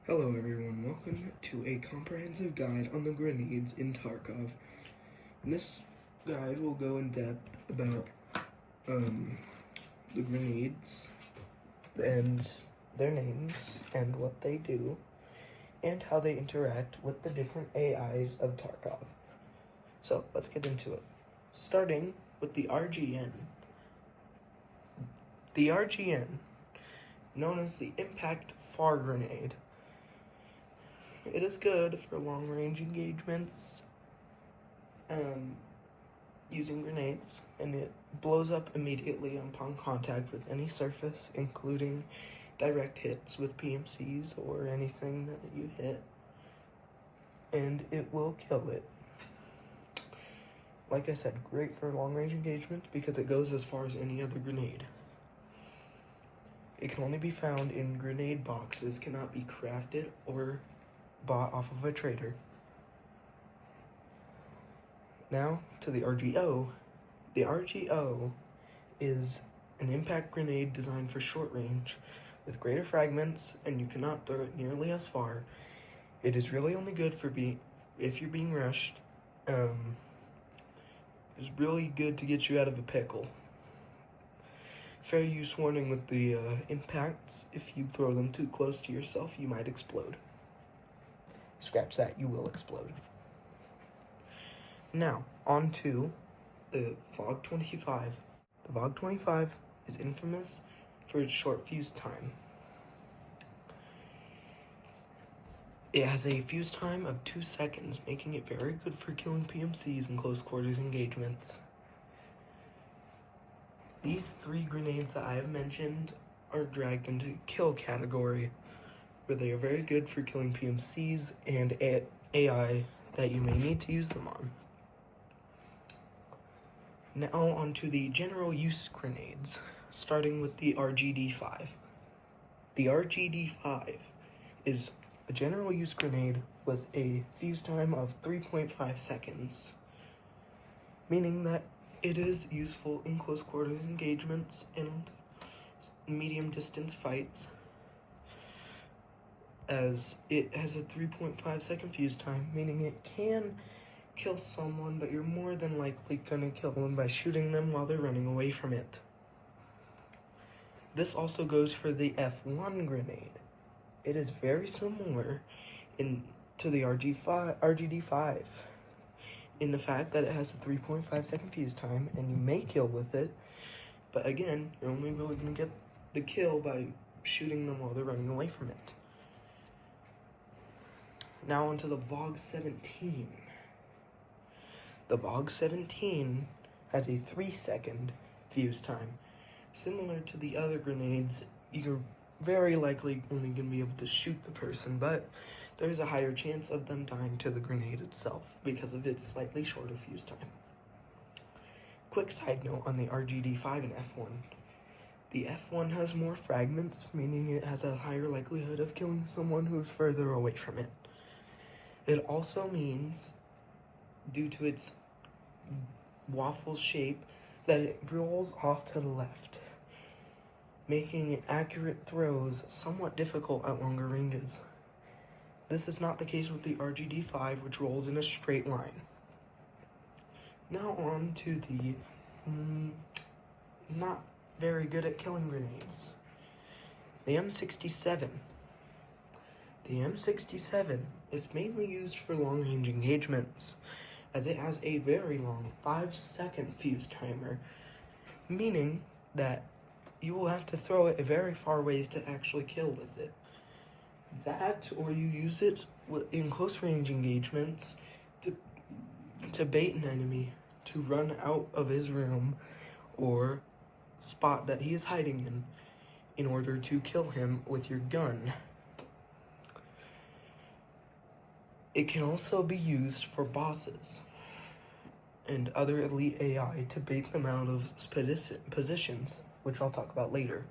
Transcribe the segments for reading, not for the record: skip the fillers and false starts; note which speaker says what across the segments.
Speaker 1: Hello everyone, welcome to a comprehensive guide on the grenades in Tarkov. And this guide will go in depth about the grenades and their names and what they do and how they interact with the different AIs of Tarkov. So let's get into it. Starting with the RGN. The RGN, known as the Impact Far Grenade. It is good for long-range engagements using grenades, and it blows up immediately upon contact with any surface, including direct hits with PMCs or anything that you hit, and it will kill it. Like I said, great for long-range engagements because it goes as far as any other grenade. It can only be found in grenade boxes, cannot be crafted or bought off of a trader. Now to the RGO. The RGO is an impact grenade designed for short range with greater fragments, and you cannot throw it nearly as far. It is really only good for if you're being rushed. It's really good to get you out of a pickle. Fair use warning with the impacts. If you throw them too close to yourself, you might explode. Scratch that, you will explode. Now, on to the VOG 25. The VOG 25 is infamous for its short fuse time. It has a fuse time of 2 seconds, making it very good for killing PMCs in close quarters engagements. These 3 grenades that I have mentioned are dragged into the kill category, where they are very good for killing PMCs and AI that you may need to use them on. Now onto the general use grenades, starting with the RGD-5. The RGD-5 is a general use grenade with a fuse time of 3.5 seconds, meaning that it is useful in close quarters engagements and medium distance fights, as it has a 3.5 second fuse time, meaning it can kill someone, but you're more than likely gonna kill them by shooting them while they're running away from it. This also goes for the F1 grenade. It is very similar to the RGD-5 in the fact that it has a 3.5 second fuse time, and you may kill with it, but again, you're only really gonna get the kill by shooting them while they're running away from it. Now onto the VOG 17. The VOG 17 has a 3 second fuse time. Similar to the other grenades, you're very likely only going to be able to shoot the person, but there's a higher chance of them dying to the grenade itself because of its slightly shorter fuse time. Quick side note on the RGD-5 and F1. The F1 has more fragments, meaning it has a higher likelihood of killing someone who's further away from it. It also means, due to its waffle shape, that it rolls off to the left, making it accurate throws somewhat difficult at longer ranges. This is not the case with the RGD-5, which rolls in a straight line. Now on to the not very good at killing grenades. The M67. The M67 is mainly used for long-range engagements, as it has a very long 5-second fuse timer, meaning that you will have to throw it a very far ways to actually kill with it. That, or you use it in close-range engagements to bait an enemy to run out of his room or spot that he is hiding in order to kill him with your gun. It can also be used for bosses and other elite AI to bait them out of positions, which I'll talk about later.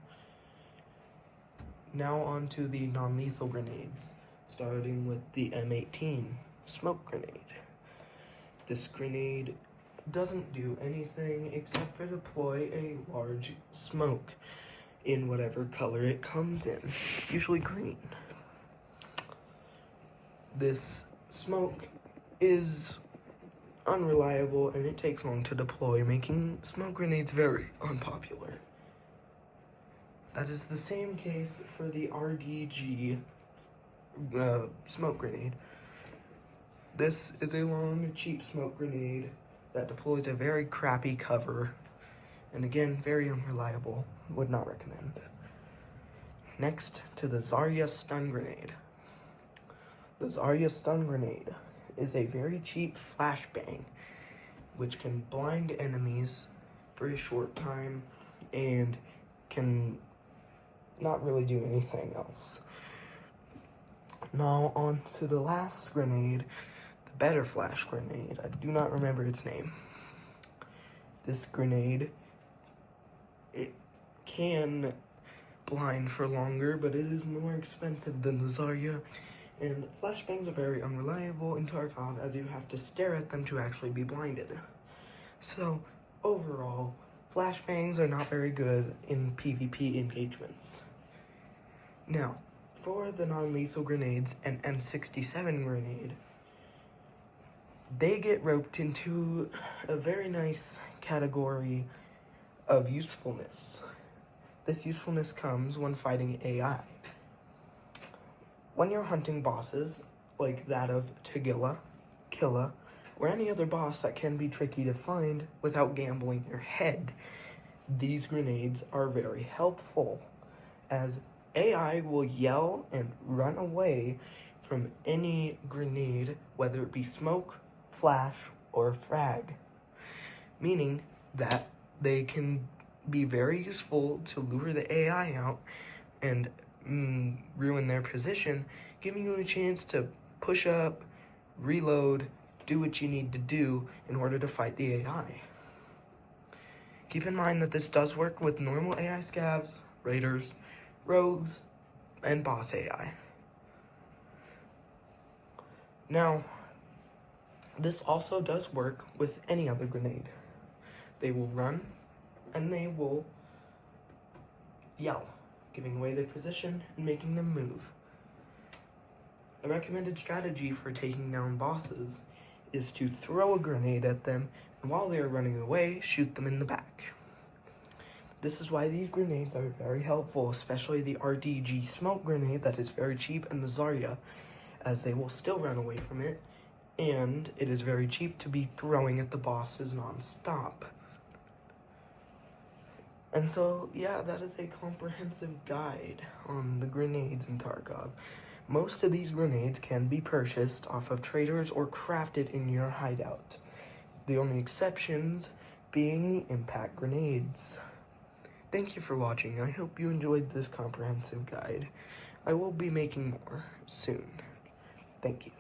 Speaker 1: Now on to the non-lethal grenades, starting with the M18 smoke grenade. This grenade doesn't do anything except for deploy a large smoke in whatever color it comes in, usually green. this smoke is unreliable and it takes long to deploy, making smoke grenades very unpopular. That is the same case for the RDG smoke grenade. This is a long, cheap smoke grenade that deploys a very crappy cover, and again, very unreliable. Would not recommend. Next to the Zarya stun grenade. The Zarya stun grenade is a very cheap flashbang, which can blind enemies for a short time and can not really do anything else. Now on to the last grenade, the better flash grenade. I do not remember its name. This grenade, it can blind for longer, but it is more expensive than the Zarya, and flashbangs are very unreliable in Tarkov as you have to stare at them to actually be blinded. So overall, flashbangs are not very good in PvP engagements. Now, for the non-lethal grenades and M67 grenade, they get roped into a very nice category of usefulness. This usefulness comes when fighting AI. When you're hunting bosses, like that of Tagilla, Killa, or any other boss that can be tricky to find without gambling your head, these grenades are very helpful, as AI will yell and run away from any grenade, whether it be smoke, flash, or frag, meaning that they can be very useful to lure the AI out and ruin their position, giving you a chance to push up, reload, do what you need to do in order to fight the AI. Keep in mind that this does work with normal AI scavs, raiders, rogues, and boss AI. Now, this also does work with any other grenade. They will run and they will yell, giving away their position and making them move. A recommended strategy for taking down bosses is to throw a grenade at them, and while they are running away, shoot them in the back. This is why these grenades are very helpful, especially the RDG smoke grenade that is very cheap, and the Zarya, as they will still run away from it, and it is very cheap to be throwing at the bosses non-stop. And so, yeah, that is a comprehensive guide on the grenades in Tarkov. Most of these grenades can be purchased off of traders or crafted in your hideout. The only exceptions being the impact grenades. Thank you for watching. I hope you enjoyed this comprehensive guide. I will be making more soon. Thank you.